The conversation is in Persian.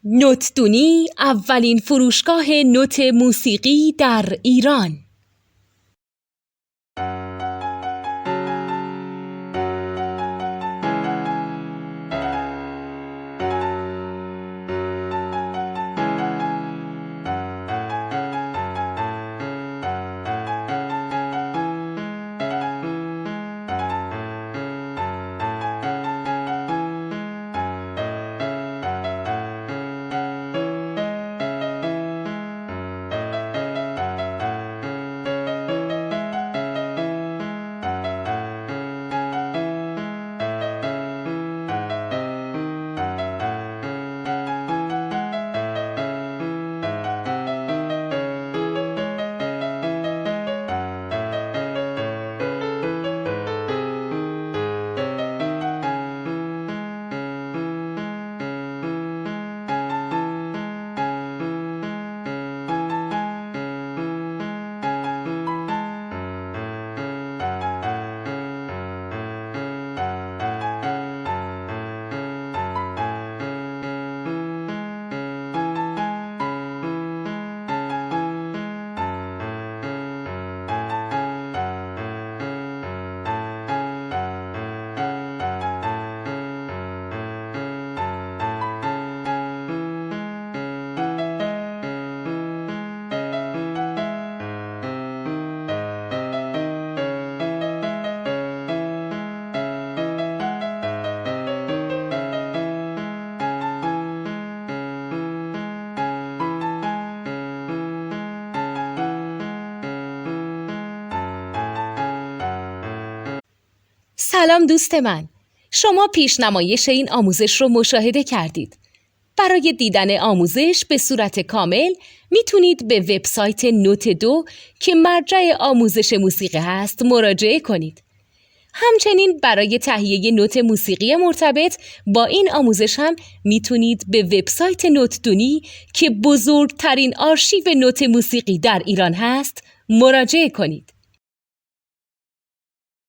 نوتدونی اولین فروشگاه نوت موسیقی در ایران. سلام دوست من، شما پیشنمایش این آموزش رو مشاهده کردید. برای دیدن آموزش به صورت کامل میتونید به وبسایت نوت2 که مرجع آموزش موسیقی هست مراجعه کنید. همچنین برای تهیه نوت موسیقی مرتبط با این آموزش هم میتونید به وبسایت نوتدونی که بزرگترین آرشیو نوت موسیقی در ایران هست مراجعه کنید.